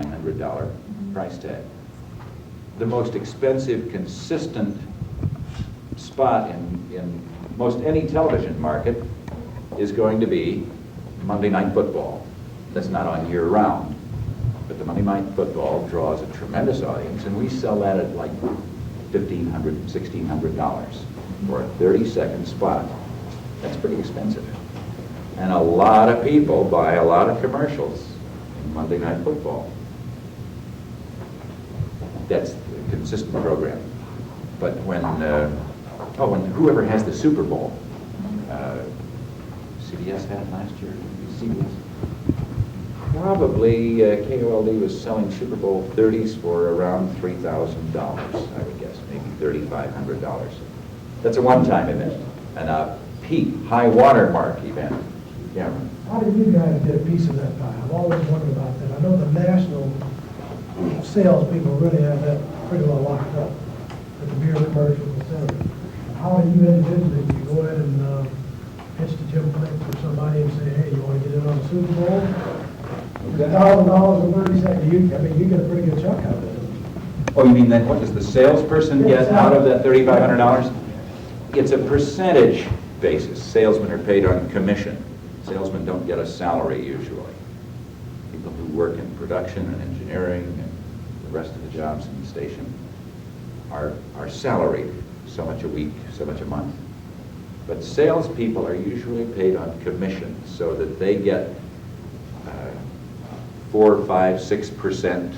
$900 price tag. The most expensive, consistent spot in most any television market is going to be Monday Night Football. That's not on year-round, but the Monday Night Football draws a tremendous audience, and we sell that at like $1,500, $1,600 for a 30-second spot. That's pretty expensive. And a lot of people buy a lot of commercials in Monday Night Football. That's a consistent program. But when whoever has the Super Bowl, CBS had it last year, CBS. Probably KOLD was selling Super Bowl 30s for around $3,000, I would guess, maybe $3,500. That's a one-time event, and a peak, high watermark event. Yeah. How did you guys get a piece of that pie? I've always wondered about that. I know the national sales people really have that pretty well locked up with the beer commercials, etc. How do you individually, do you go ahead and pitch to Jim Flake or somebody and say, hey, you want to get in on the Super Bowl? $1,000 in 30 seconds. You get a pretty good chunk out of it. Oh, you mean then what does the salesperson get out of that $3,500? It's a percentage basis. Salesmen are paid on commission. Salesmen don't get a salary usually. People who work in production and engineering and the rest of the jobs in the station are salaried, so much a week, so much a month. But salespeople are usually paid on commission, so that they get 4, 5, 6%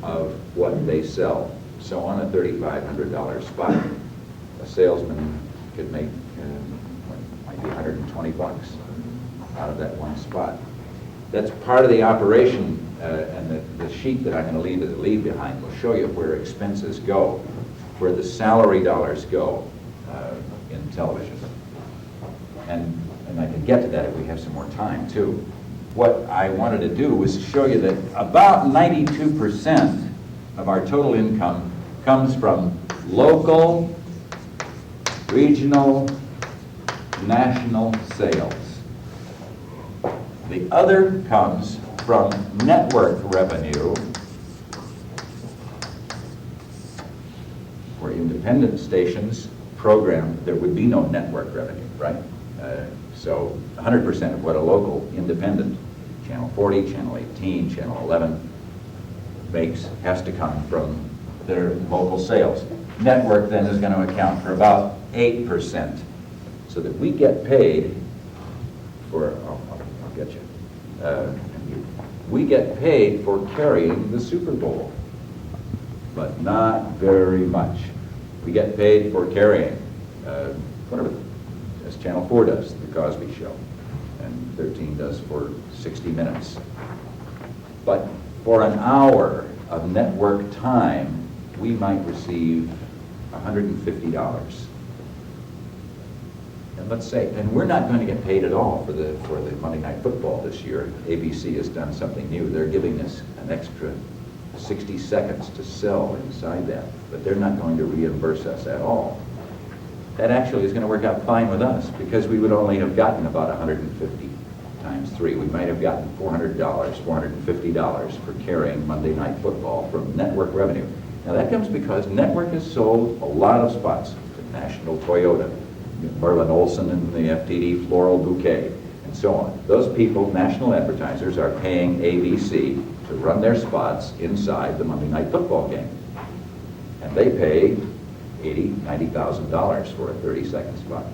of what they sell. So on a $3,500 spot, a salesman could make might be 120 bucks out of that one spot. That's part of the operation, and the sheet that I'm going to leave behind will show you where expenses go, where the salary dollars go in television. And I can get to that if we have some more time, too. What I wanted to do was show you that about 92% of our total income comes from local, regional, national sales. The other comes from network revenue, where independent stations program, there would be no network revenue, right? So 100% of what a local independent, Channel 40, Channel 18, Channel 11, makes has to come from their local sales. Network then is going to account for about 8%, so that we get paid for, I'll get you. We get paid for carrying the Super Bowl, but not very much. We get paid for carrying whatever, as Channel 4 does, The Cosby Show, and 13 does for 60 minutes. But for an hour of network time, we might receive $150. And let's say, and we're not going to get paid at all for the Monday Night Football this year. ABC has done something new. They're giving us an extra 60 seconds to sell inside that, but they're not going to reimburse us at all. That actually is going to work out fine with us, because we would only have gotten about 150 times 3. We might have gotten $400, $450 for carrying Monday Night Football from network revenue. Now that comes because network has sold a lot of spots to National Toyota, Merlin Olsen and the FTD Floral Bouquet, and so on. Those people, national advertisers, are paying ABC to run their spots inside the Monday Night Football game. And they pay $80,000, $90,000 for a 30-second spot.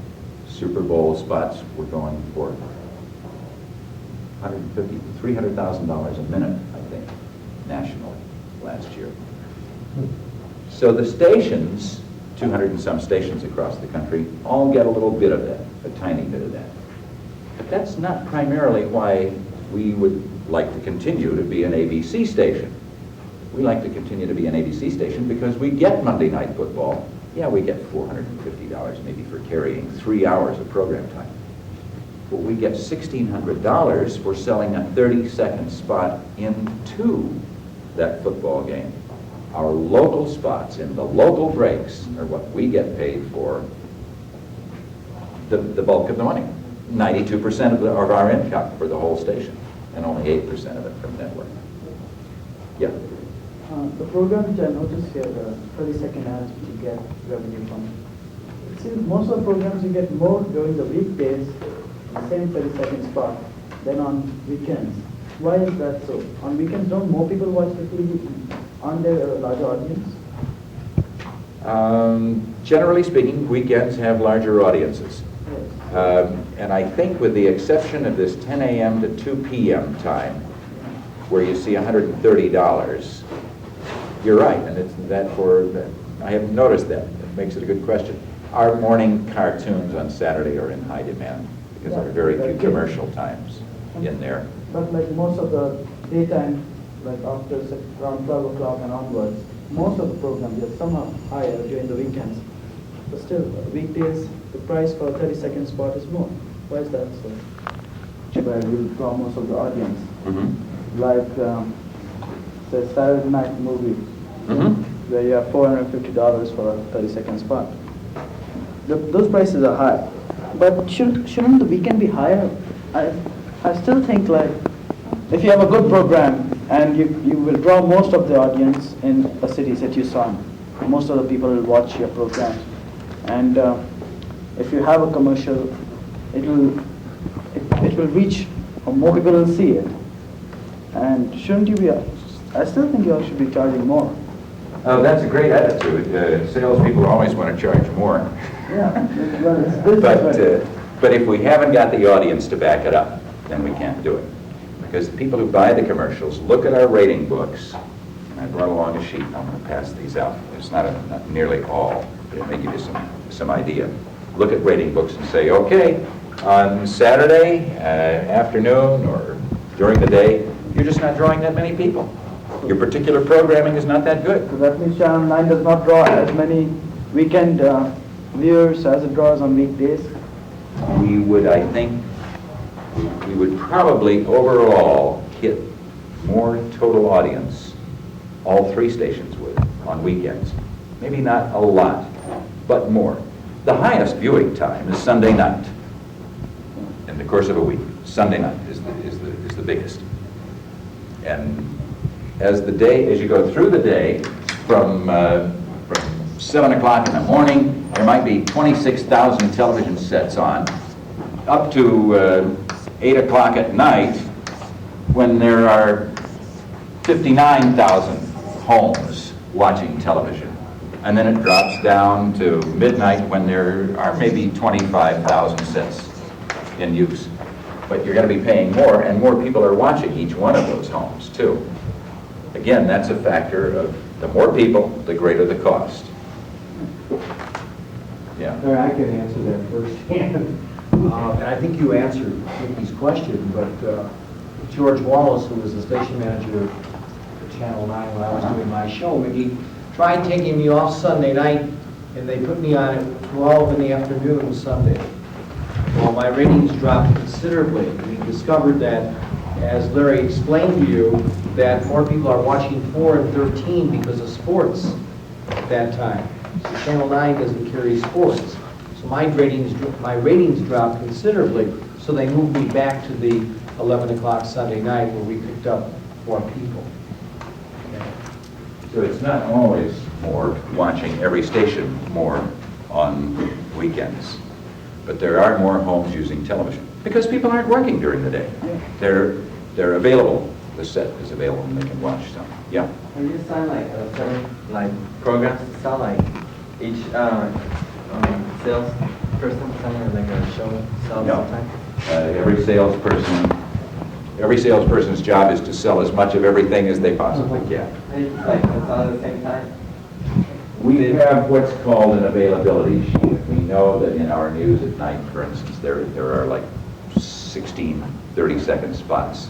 Super Bowl spots were going for $150,000, $300,000 a minute, I think, nationally last year. So the stations, 200 and some stations across the country, all get a little bit of that, a tiny bit of that. But that's not primarily why we would like to continue to be an ABC station. We like to continue to be an ABC station because we get Monday Night Football. Yeah, we get $450 maybe for carrying 3 hours of program time. But we get $1,600 for selling a 30-second spot into that football game. Our local spots in the local breaks are what we get paid for the bulk of the money. 92% of our income for the whole station, and only 8% of it from network. Yeah. The program which I noticed here, the 30-second ads which you get revenue from, it seems most of the programs you get more during the weekdays, the same 30-second spot, than on weekends. Why is that so? On weekends, don't more people watch the TV? Aren't there a larger audience? Generally speaking, weekends have larger audiences. Yes. And I think with the exception of this 10 a.m. to 2 p.m. time, where you see $130, you're right, and it's that I haven't noticed that. It makes it a good question. Our morning cartoons on Saturday are in high demand because there are very few commercial times in there. But like most of the daytime, like after around 12 o'clock and onwards, most of the programs are somehow higher during the weekends. But still, weekdays, the price for a 30-second spot is more. Why is that so? Where you draw most of the audience. Like, say, Saturday night movie, where you have $450 for a 30-second spot. Those prices are high. But shouldn't the weekend be higher? I still think like, if you have a good program and you will draw most of the audience in a city that you saw, most of the people will watch your program. And if you have a commercial, it will reach, or more people will see it. And shouldn't you be, I still think you all should be charging more. Oh, that's a great attitude. Salespeople always want to charge more. Yeah, But if we haven't got the audience to back it up, then we can't do it. Because the people who buy the commercials look at our rating books, and I brought along a sheet, I'm going to pass these out. It's not nearly all, but it may give you some idea. Look at rating books and say, okay, on Saturday afternoon or during the day, you're just not drawing that many people. Your particular programming is not that good. So that means Channel 9 does not draw as many weekend viewers as it draws on weekdays? We would, I think, we would probably overall hit more total audience, all three stations would, on weekends. Maybe not a lot, but more. The highest viewing time is Sunday night in the course of a week. Sunday night is the biggest. And as you go through the day, from 7 o'clock in the morning, there might be 26,000 television sets on, up to 8 o'clock at night, when there are 59,000 homes watching television. And then it drops down to midnight when there are maybe 25,000 sets in use. But you're going to be paying more, and more people are watching each one of those homes, too. Again, that's a factor of the more people, the greater the cost. Yeah. Larry, I can answer that firsthand. And I think you answered Vicky's question, but George Wallace, who was the station manager at Channel 9 when I was doing my show, he tried taking me off Sunday night, and they put me on at 12 in the afternoon Sunday. Well, my ratings dropped considerably. We discovered that, as Larry explained to you, that more people are watching 4 and 13 because of sports at that time. So Channel 9 doesn't carry sports. So my ratings dropped considerably, so they moved me back to the 11 o'clock Sunday night where we picked up more people. So it's not always more watching every station more on weekends, but there are more homes using television because people aren't working during the day. They're available. The set is available and they can watch some. Yeah. Have you signed like certain programs to sell each sales person selling like a show sell No. sometime? Every salesperson's job is to sell as much of everything as they possibly can. Like it's all at the same time? We have what's called an availability sheet. We know that in our news at night, for instance, there are like 16 30-second spots.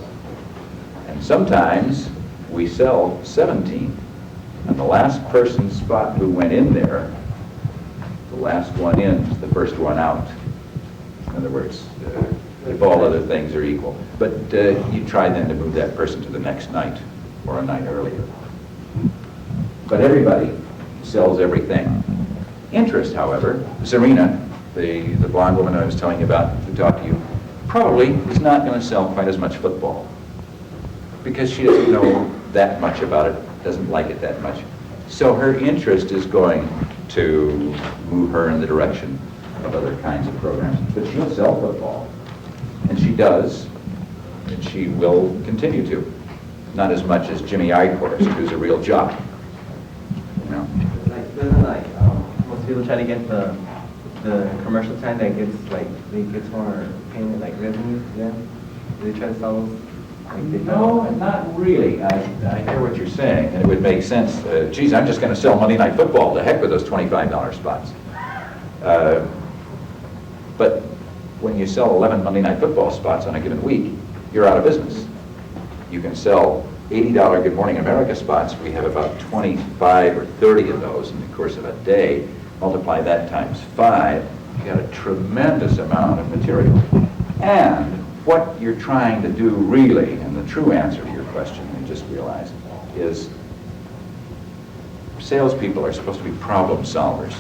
And sometimes we sell 17. And the last person's spot who went in there, the last one in is the first one out. In other words, if all other things are equal. But you try then to move that person to the next night or a night earlier. But everybody sells everything. Interest, however, Serena, the blonde woman I was telling you about who talked to you, probably is not going to sell quite as much football because she doesn't know that much about it, doesn't like it that much. So her interest is going to move her in the direction of other kinds of programs. But she'll sell football, and she does, and she will continue to. Not as much as Jimmy Icorst, who's a real jock. You know? Like, doesn't like most people try to get the commercial time that gets like they gets more payment like revenue? Yeah, they try to sell those. Like they No, not really. I hear what you're saying, and it would make sense. Geez, I'm just going to sell Monday Night Football. The heck with those $25 spots. But when you sell 11 Monday Night Football spots on a given week, you're out of business. You can sell $80 Good Morning America spots. We have about 25 or 30 of those in the course of a day. Multiply that times 5, you got a tremendous amount of material. And what you're trying to do really, and the true answer to your question, I just realized, is salespeople are supposed to be problem solvers.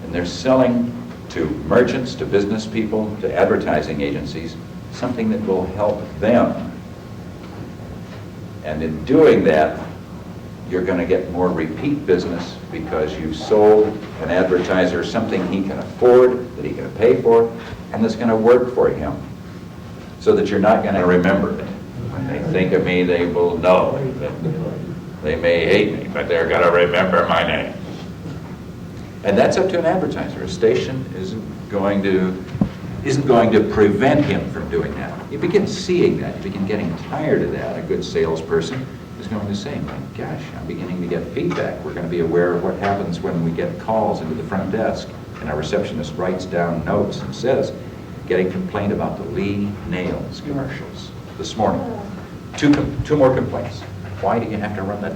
And they're selling to merchants, to business people, to advertising agencies, something that will help them. And in doing that, you're going to get more repeat business because you've sold an advertiser something he can afford, that he can pay for, and that's going to work for him. So that you're not going to remember it. When they think of me, they will know that they may hate me, but they're going to remember my name. And that's up to an advertiser. A station isn't going to prevent him from doing that. You begin seeing that. You begin getting tired of that. A good salesperson is going to say, my gosh, I'm beginning to get feedback. We're going to be aware of what happens when we get calls into the front desk, and our receptionist writes down notes and says, getting complaint about the Lee Nails commercials this morning. Two more complaints. Why do you have to run that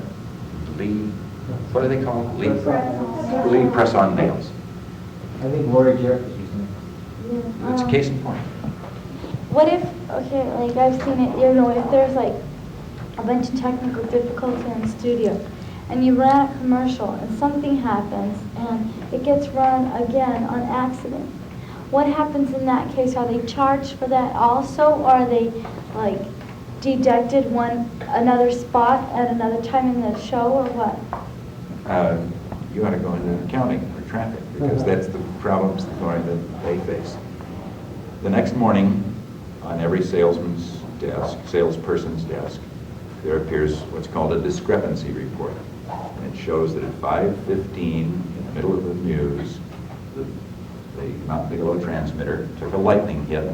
Lee, what do they call it? Lee press-on nails. I think Lori Jarrett was using it. It's a case in point. What if, okay, like I've seen it, you know, if there's like a bunch of technical difficulty in the studio, and you run a commercial, and something happens, and it gets run again on accident. What happens in that case? Are they charged for that also, or are they like deducted another spot at another time in the show, or what? You ought to go into accounting for traffic, because that's the problems that they face. The next morning, on every salesman's desk, salesperson's desk, there appears what's called a discrepancy report. And it shows that at 5:15 in the middle of the news, the Mount Bigelow transmitter took a lightning hit,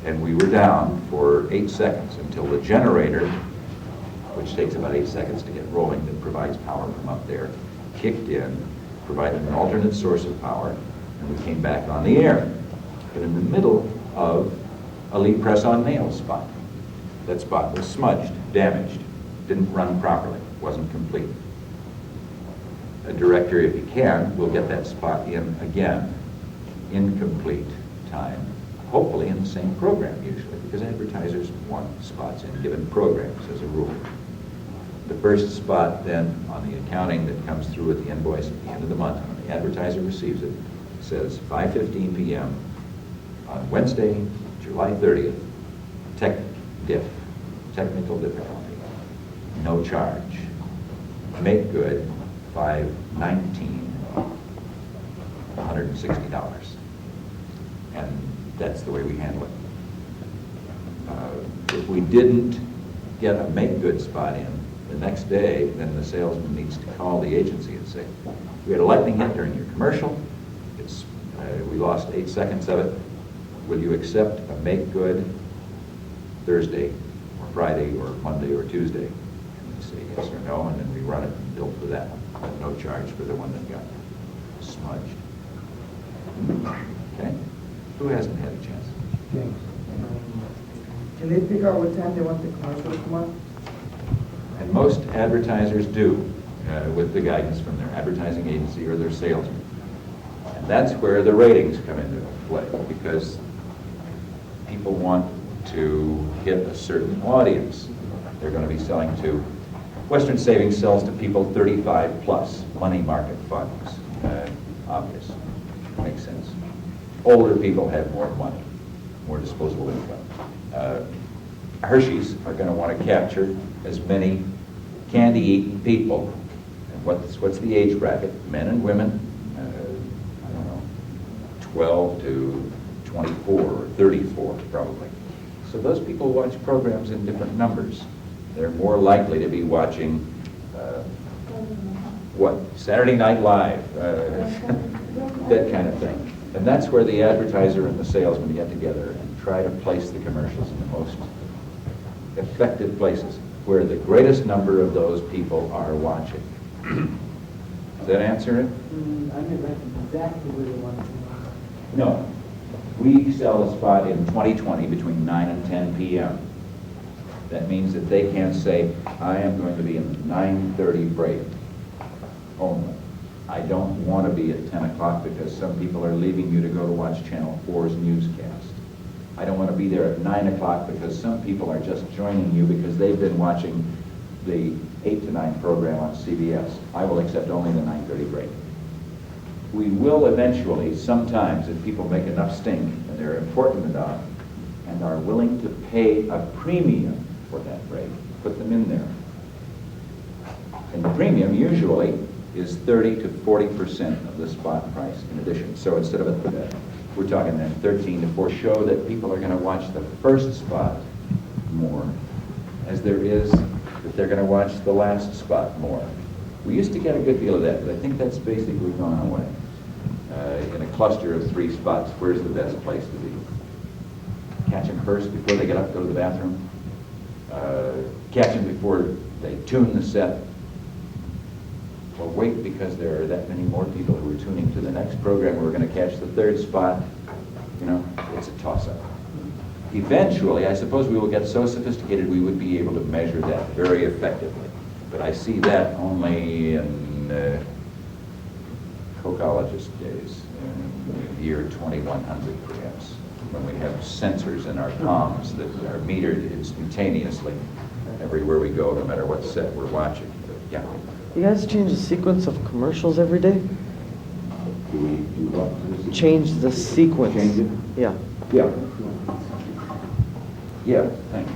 and we were down for 8 seconds until the generator, which takes about 8 seconds to get rolling, that provides power from up there, kicked in, provided an alternate source of power, and we came back on the air. But in the middle of a Lee press-on nail spot. That spot was smudged, damaged, didn't run properly, wasn't complete. A director, if he can, will get that spot in again, incomplete time, hopefully in the same program usually, because advertisers want spots in given programs as a rule. The first spot then on the accounting that comes through with the invoice at the end of the month, when the advertiser receives it, says 5:15 p.m. on Wednesday, July 30th, technical difficulty, no charge. Make good, 5/19, $160. And that's the way we handle it. If we didn't get a make good spot in the next day, then the salesman needs to call the agency and say, we had a lightning hit during your commercial, we lost 8 seconds of it, will you accept a make good Thursday or Friday or Monday or Tuesday? And they say yes or no, and then we run it and bill for that one, but no charge for the one that got smudged. Okay? Who hasn't had a chance? Can they pick out what time they want the commercial to come on? And most advertisers do, with the guidance from their advertising agency or their salesman. And that's where the ratings come into play, because people want to hit a certain audience. They're going to be selling to, Western Savings sells to people 35 plus, money market funds, obvious, makes sense. Older people have more money, more disposable income. Hershey's are going to want to capture as many candy-eating people. And what's the age bracket? Men and women, I don't know, 12 to 24 or 34 probably. So those people watch programs in different numbers. They're more likely to be watching, Saturday Night Live, that kind of thing. And that's where the advertiser and the salesman get together and try to place the commercials in the most effective places, where the greatest number of those people are watching. Does that answer it? I mean, that's exactly where you want to. No. We sell a spot in 2020 between 9 and 10 p.m. That means that they can't say, I am going to be in the 9:30 break only. I don't want to be at 10 o'clock because some people are leaving you to go to watch Channel 4's newscast. I don't want to be there at 9 o'clock because some people are just joining you because they've been watching the 8 to 9 program on CBS. I will accept only the 9:30 break. We will eventually, sometimes, if people make enough stink and they're important enough and are willing to pay a premium for that break, put them in there. And the premium usually is 30 to 40% of the spot price in addition. So instead of we're talking then 13 to 4, show that people are going to watch the first spot more as there is that they're going to watch the last spot more. We used to get a good deal of that, but I think that's basically gone away. In a cluster of 3 spots, where's the best place to be? Catch them first before they get up, go to the bathroom. Catch them before they tune the set. Or wait because there are that many more people who are tuning to the next program who are going to catch the 3rd spot. You know, it's a toss-up. Eventually, I suppose we will get so sophisticated we would be able to measure that very effectively. But I see that only in coccologist days, in the year 2100 perhaps, when we have sensors in our palms that are metered instantaneously everywhere we go, no matter what set we're watching. But, yeah. You guys change the sequence of commercials every day? Do we do what? Change the sequence. Change it? Yeah. Yeah. Yeah, thank you.